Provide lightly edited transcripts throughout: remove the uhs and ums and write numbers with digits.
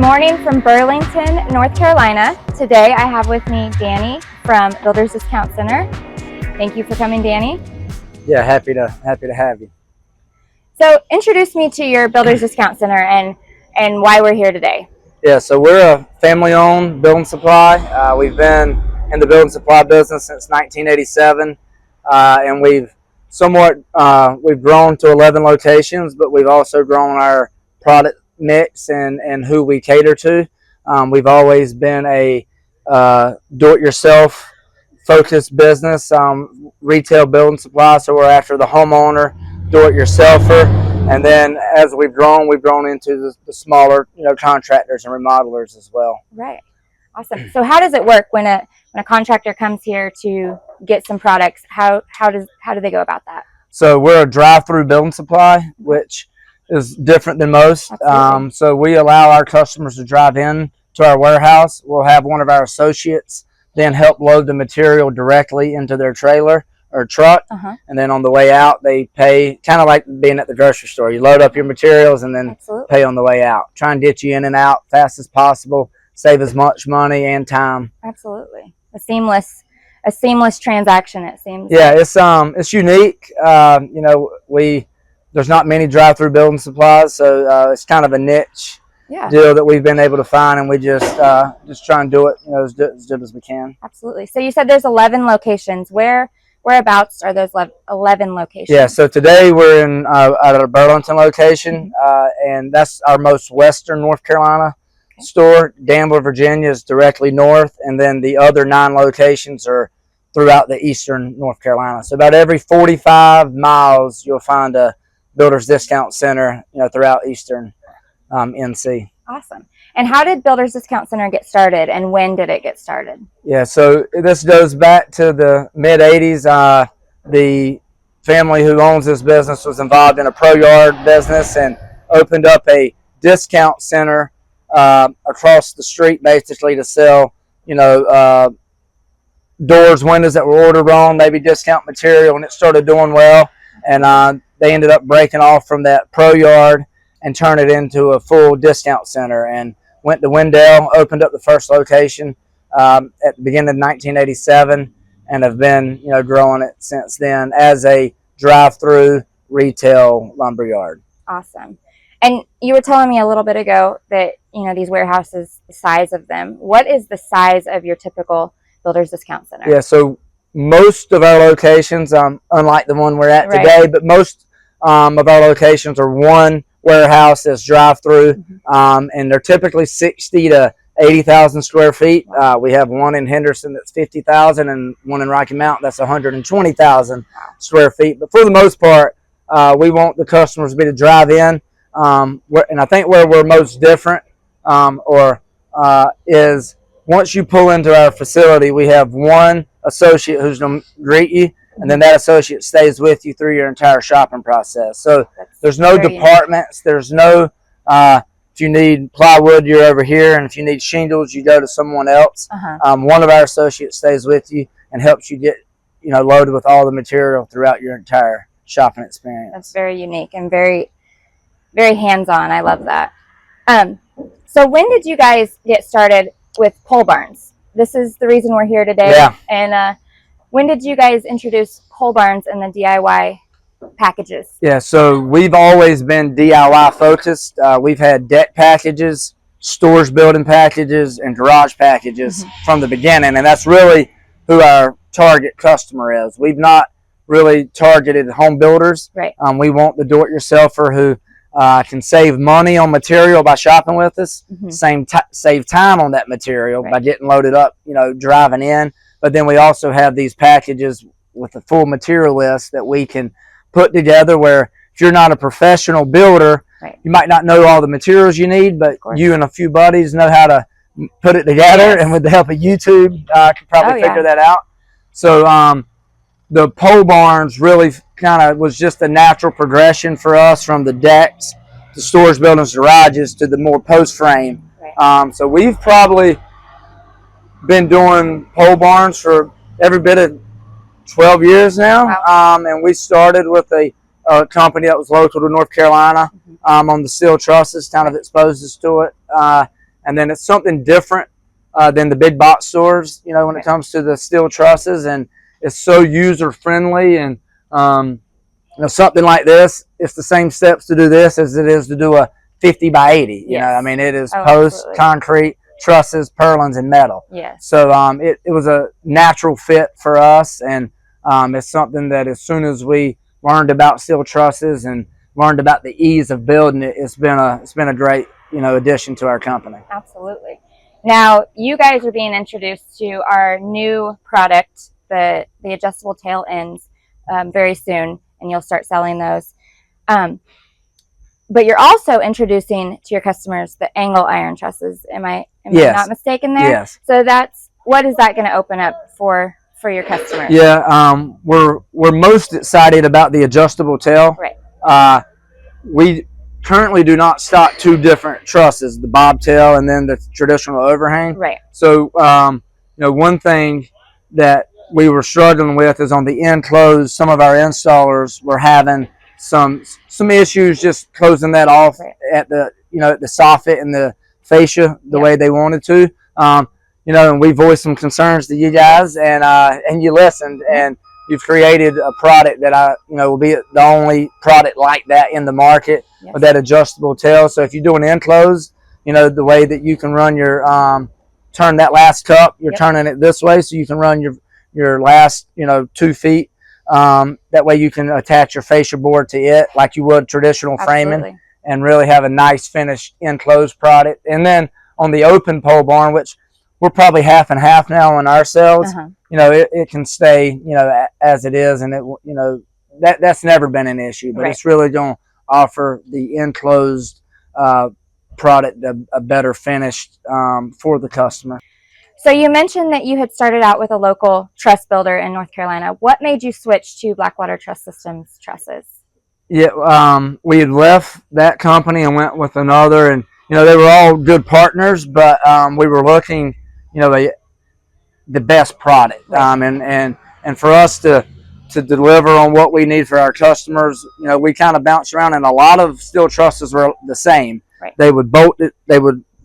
morning from Burlington, North Carolina. Today I have with me Danny from Builders Discount Center. Thank you for coming, Danny. Yeah, happy to have you. So introduce me to your Builders Discount Center and why we're here today. Yeah, so we're a family-owned building supply. We've been in the building supply business since 1987, and we've grown to 11 locations, but we've also grown our product mix and who we cater to. We've always been a do-it-yourself focused business, retail building supply. So we're after the homeowner, do-it-yourselfer, and then as we've grown into the smaller, contractors and remodelers as well. Right. Awesome. So how does it work when a contractor comes here to get some products? How do they go about that? So we're a drive-through building supply, which is different than most. So we allow our customers to drive in to our warehouse. We'll have one of our associates then help load the material directly into their trailer or truck, and then on the way out they pay, kind of like being at the grocery store. You load up your materials and then pay on the way out. Try and get you in and out fast as possible, save as much money and time. Absolutely. A seamless transaction, it seems. Yeah, it's unique. There's not many drive-through building supplies, so it's kind of a niche deal that we've been able to find, and we just try and do it as good as we can. Absolutely. So you said there's 11 locations. Whereabouts are those 11 locations? Yeah, so today we're at our Burlington location, and that's our most western North Carolina store. Danville, Virginia is directly north, and then the other 9 locations are throughout the eastern North Carolina. So about every 45 miles you'll find a Builders Discount Center, throughout eastern NC. Awesome. And how did Builders Discount Center get started, and when did it get started? Yeah, so this goes back to the mid-'80s. The family who owns this business was involved in a pro yard business and opened up a discount center across the street, basically to sell, doors, windows that were ordered wrong, maybe discount material, and it started doing well. And they ended up breaking off from that pro yard and turned it into a full discount center, and went to Wendell, opened up the first location at the beginning of 1987, and have been growing it since then as a drive-through retail lumberyard. Awesome. And you were telling me a little bit ago that these warehouses, the size of them. What is the size of your typical Builders Discount Center? Yeah, so most of our locations, unlike the one we're at today, but most of our locations are one warehouse that's drive-through, and they're typically 60 to 80,000 square feet. We have one in Henderson that's 50,000, and one in Rocky Mount that's 120,000 square feet. But for the most part, we want the customers to be able to drive in, and I think where we're most different is once you pull into our facility, we have one associate who's going to greet you, and then that associate stays with you through your entire shopping process. So there's no departments. There's no, if you need plywood, you're over here, and if you need shingles, you go to someone else. One of our associates stays with you and helps you get, loaded with all the material throughout your entire shopping experience. That's very unique and very, very hands-on. I love that. So when did you guys get started with pole barns? This is the reason we're here today. Yeah. And when did you guys introduce pole barns and the DIY packages? Yeah, so we've always been DIY focused. We've had deck packages, stores building packages, and garage packages from the beginning, and that's really who our target customer is. We've not really targeted home builders. Right. We want the do-it-yourselfer who can save money on material by shopping with us, save time on that material by getting loaded up, driving in. But then we also have these packages with a full material list that we can put together, where if you're not a professional builder, you might not know all the materials you need, but you and a few buddies know how to put it together, and with the help of YouTube, could probably figure that out. So the pole barns really kind of was just a natural progression for us from the decks, to stores, buildings, garages, to the more post frame. So we've probably been doing pole barns for every bit of 12 years now. And we started with a company that was local to North Carolina on the steel trusses, kind of exposed us to it. and then it's something different than the big box stores, you know, when it comes to the steel trusses, and it's so user friendly. And you know, something like this, it's the same steps to do this as it is to do a 50 by 80. You know, I mean, it is post, concrete, trusses, purlins, and metal. Yes. So it was a natural fit for us, and it's something that as soon as we learned about steel trusses and learned about the ease of building it, it's been a great, you know, addition to our company. Absolutely. Now, you guys are being introduced to our new product, the adjustable tail ends, very soon, and you'll start selling those. But you're also introducing to your customers the angle iron trusses. Am I not mistaken there? Yes. So what is that going to open up for your customers? Yeah, we're most excited about the adjustable tail. Right. We currently do not stock two different trusses, the bobtail and then the traditional overhang. Right. So, you know, one thing that we were struggling with is on the enclosed, some of our installers were having some issues just closing that off at the, you know, at the soffit and the fascia the way they wanted to. You know, and we voiced some concerns to you guys, and you listened, and you've created a product that you know, will be the only product like that in the market with that adjustable tail. So if you do an enclosed, you know, the way that you can run your turn that last cup, you're turning it this way, so you can run your last, you know, 2 feet. That way you can attach your fascia board to it like you would traditional framing, and really have a nice finished enclosed product. And then on the open pole barn, which we're probably half and half now on our sales, you know, it can stay, you know, as it is, and it, you know, that's never been an issue. But it's really going to offer the enclosed product a better finish for the customer. So you mentioned that you had started out with a local truss builder in North Carolina. What made you switch to Blackwatertruss Systems trusses? Yeah, we had left that company and went with another, and you know, they were all good partners, but we were looking, you know, the best product, and for us to deliver on what we need for our customers, you know, we kind of bounced around, and a lot of steel trusses were the same. They would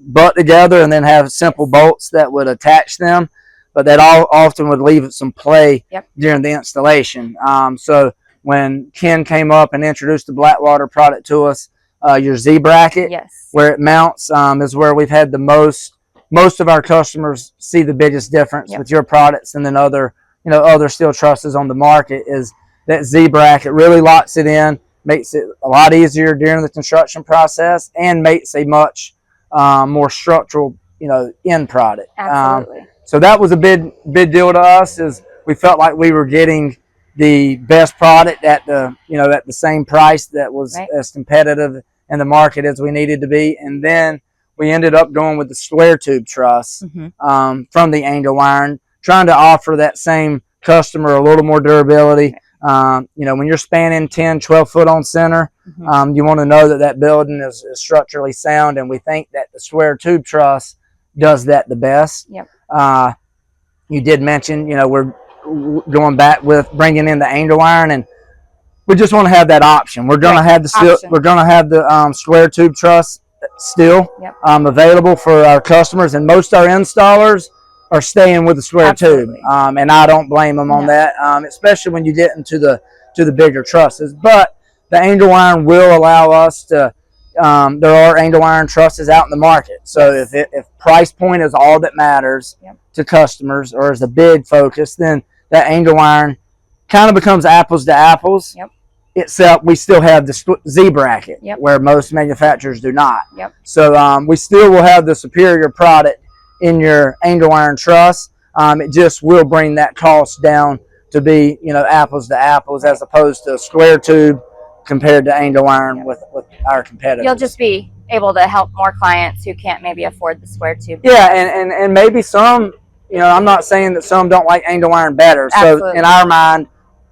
butt together and then have simple bolts that would attach them, but that often would leave some play during the installation. So when Ken came up and introduced the Blackwater product to us, your Z bracket, where it mounts, is where we've had the most of our customers see the biggest difference with your products and then other steel trusses on the market. Is that Z bracket really locks it in, makes it a lot easier during the construction process, and makes a much more structural, you know, end product. Absolutely. So that was a big deal to us, is we felt like we were getting the best product at the, you know, at the same price that was as competitive in the market as we needed to be. And then we ended up going with the square tube truss from the angle iron, trying to offer that same customer a little more durability. You know, when you're spanning 10, 12 foot on center, you want to know that building is structurally sound, and we think that the square tube truss does that the best. You did mention, you know, we're going back with bringing in the angle iron, and we just want to have that option. We're going to have the square tube truss still available for our customers, and most of our installers are staying with the square tube, and I don't blame them on that, especially when you get into the bigger trusses. But the angle iron will allow us to. There are angle iron trusses out in the market, so if price point is all that matters to customers, or is a big focus, then that angle iron kind of becomes apples to apples. Except we still have the Z bracket, where most manufacturers do not. So we still will have the superior product in your angle iron truss. It just will bring that cost down to be, you know, apples to apples, as opposed to square tube compared to angle iron with our competitors. You'll just be able to help more clients who can't maybe afford the square tube. Yeah, and maybe some, you know, I'm not saying that some don't like angle iron better. So in our mind,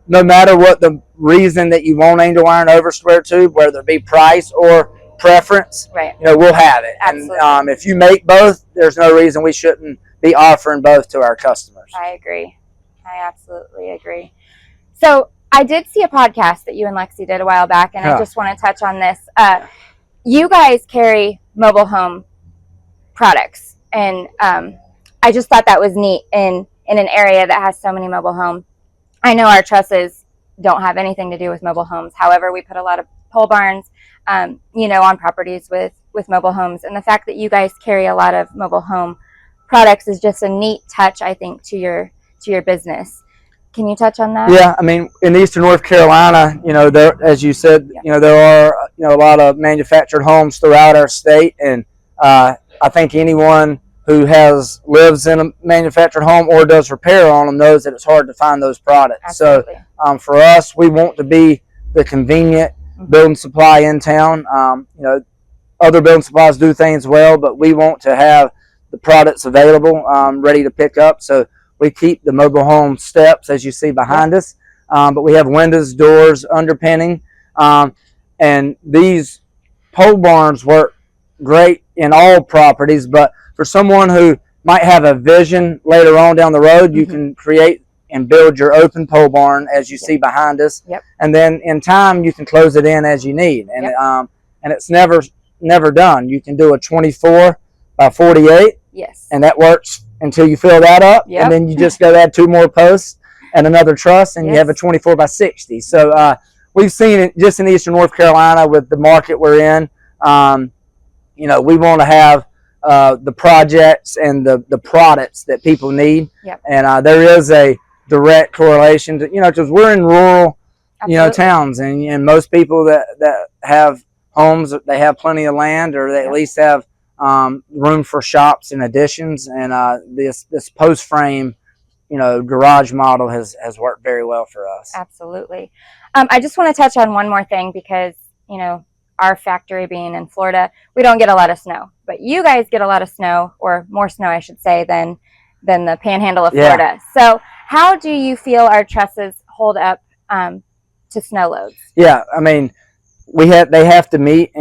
no matter what the reason that you want angle iron over square tube, whether it be price or preference, you know, we'll have it. And if you make both, there's no reason we shouldn't be offering both to our customers. I agree. I absolutely agree. So I did see a podcast that you and Lexi did a while back, and I just want to touch on this. You guys carry mobile home products. And I just thought that was neat in an area that has so many mobile homes. I know our trusses don't have anything to do with mobile homes. However, we put a lot of pole barns, you know, on properties with mobile homes. And the fact that you guys carry a lot of mobile home products is just a neat touch, I think, to your business. Can you touch on that? Yeah, I mean, in Eastern North Carolina, you know, there, as you said, you know, there are, you know, a lot of manufactured homes throughout our state, and I think anyone who lives in a manufactured home or does repair on them knows that it's hard to find those products. Absolutely. So, for us, we want to be the convenient building supply in town. You know, other building supplies do things well, but we want to have the products available, ready to pick up. So we keep the mobile home steps, as you see behind us, but we have windows, doors, underpinning, and these pole barns work great in all properties. But for someone who might have a vision later on down the road, you can create and build your open pole barn, as you see behind us, and then in time you can close it in as you need, and and it's never done. You can do a 24 by 48, and that works until you fill that up, and then you just go add 2 more posts and another truss, and you have a 24 by 60. So we've seen it just in Eastern North Carolina with the market we're in. You know, we want to have the projects and the products that people need, and there is a direct correlation to, you know, because we're in rural, you know, towns, and most people that have homes, they have plenty of land, or they at least have room for shops and additions, and this post frame, you know, garage model has worked very well for us. Absolutely. I just want to touch on one more thing, because, you know, our factory being in Florida, we don't get a lot of snow, but you guys get a lot of snow, or more snow, I should say, than the panhandle of Florida. So how do you feel our trusses hold up to snow loads? Yeah, I mean, they have to meet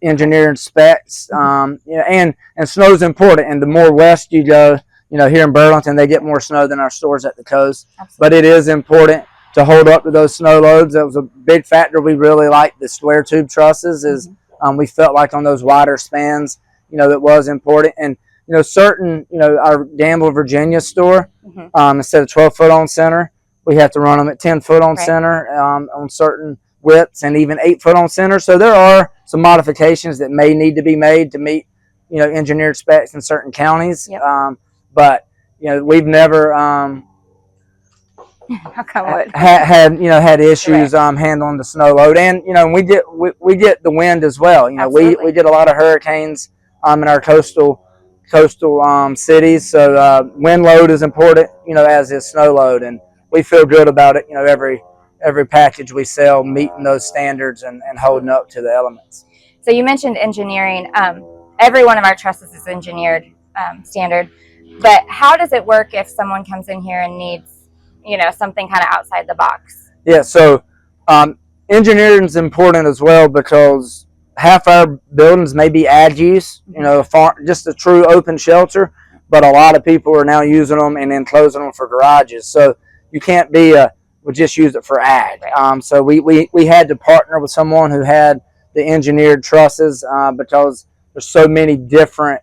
engineering specs, you know, and snow's important. And the more west you go, you know, here in Burlington, they get more snow than our stores at the coast. But it is important to hold up to those snow loads. That was a big factor. We really liked the square tube trusses. Is we felt like on those wider spans, you know, that was important. And you know, certain, you know, our Danville, Virginia store, instead of 12-foot on center, we have to run them at 10-foot on center on certain widths, and even 8-foot on center. So there are some modifications that may need to be made to meet, you know, engineered specs in certain counties. But you know, we've never had issues handling the snow load, and you know, we get the wind as well. You know, we get a lot of hurricanes in our coastal cities, so wind load is important, you know, as is snow load, and we feel good about it. You know, every package we sell meeting those standards and holding up to the elements. So you mentioned engineering. Every one of our trusses is engineered standard, but how does it work if someone comes in here and needs, you know, something kind of outside the box? Yeah, so engineering is important as well, because half our buildings may be ad use, you know, just a true open shelter, but a lot of people are now using them and then closing them for garages. So you can't be we just use it for ag. So we had to partner with someone who had the engineered trusses, because there's so many different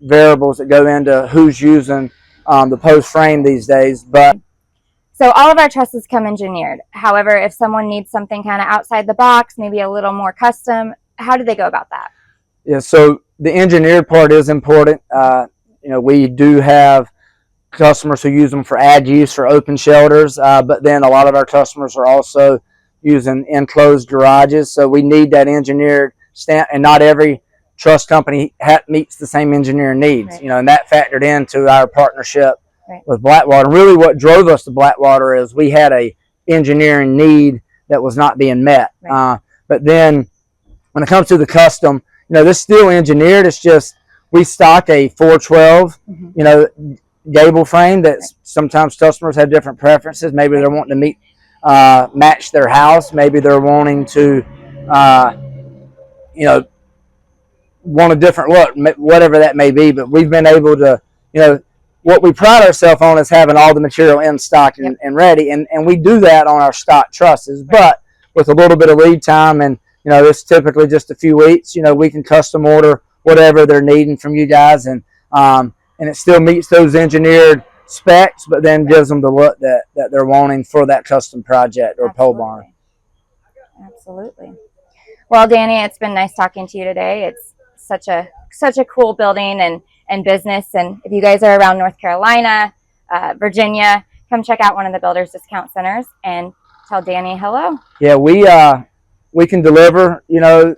variables that go into who's using the post frame these days. But so all of our trusses come engineered. However, if someone needs something kind of outside the box, maybe a little more custom, how do they go about that? Yeah, so the engineered part is important. You know, we do have customers who use them for ad use for open shelters, but then a lot of our customers are also using enclosed garages. So we need that engineered stamp, and not every truss company meets the same engineering needs. You know, and that factored into our partnership with Blackwater. Really, what drove us to Blackwater is we had a engineering need that was not being met. But then when it comes to the custom, you know, this is still engineered. It's just we stock a 412, you know, gable frame that sometimes customers have different preferences. Maybe they're wanting to match their house. Maybe they're wanting to, you know, want a different look, whatever that may be. But we've been able to, you know, what we pride ourselves on is having all the material in stock and ready. And we do that on our stock trusses, but with a little bit of lead time, and, you know, it's typically just a few weeks, you know, we can custom order whatever they're needing from you guys. And and it still meets those engineered specs, but then gives them the look that they're wanting for that custom project or pole barn. Absolutely. Well, Danny, it's been nice talking to you today. It's such a cool building and business. And if you guys are around North Carolina, Virginia, come check out one of the Builders Discount Centers and tell Danny hello. Yeah, we can deliver. You know,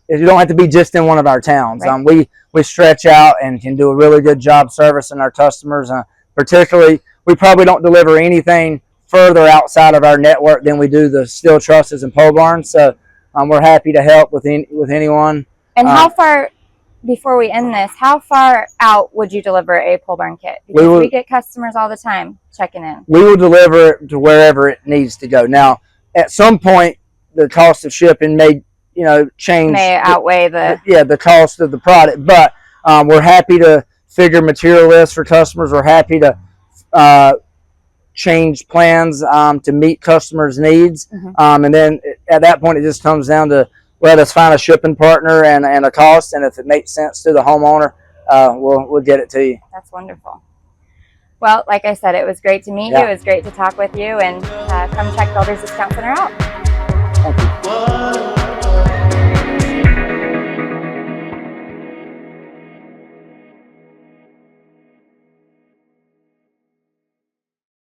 you don't have to be just in one of our towns. Right. We stretch out and can do a really good job servicing our customers. Particularly, we probably don't deliver anything further outside of our network than we do the steel trusses and pole barns. So we're happy to help with anyone. And how far, before we end this, how far out would you deliver a pole barn kit? Because we get customers all the time checking in. We will deliver it to wherever it needs to go. Now, at some point, the cost of shipping may change. May outweigh the cost of the product. But we're happy to figure material lists for customers. We're happy to change plans to meet customers' needs. And then at that point, it just comes down to let us find a shipping partner and a cost. And if it makes sense to the homeowner, we'll get it to you. That's wonderful. Well, like I said, it was great to meet you. It was great to talk with you. And come check Builders Discount Center out.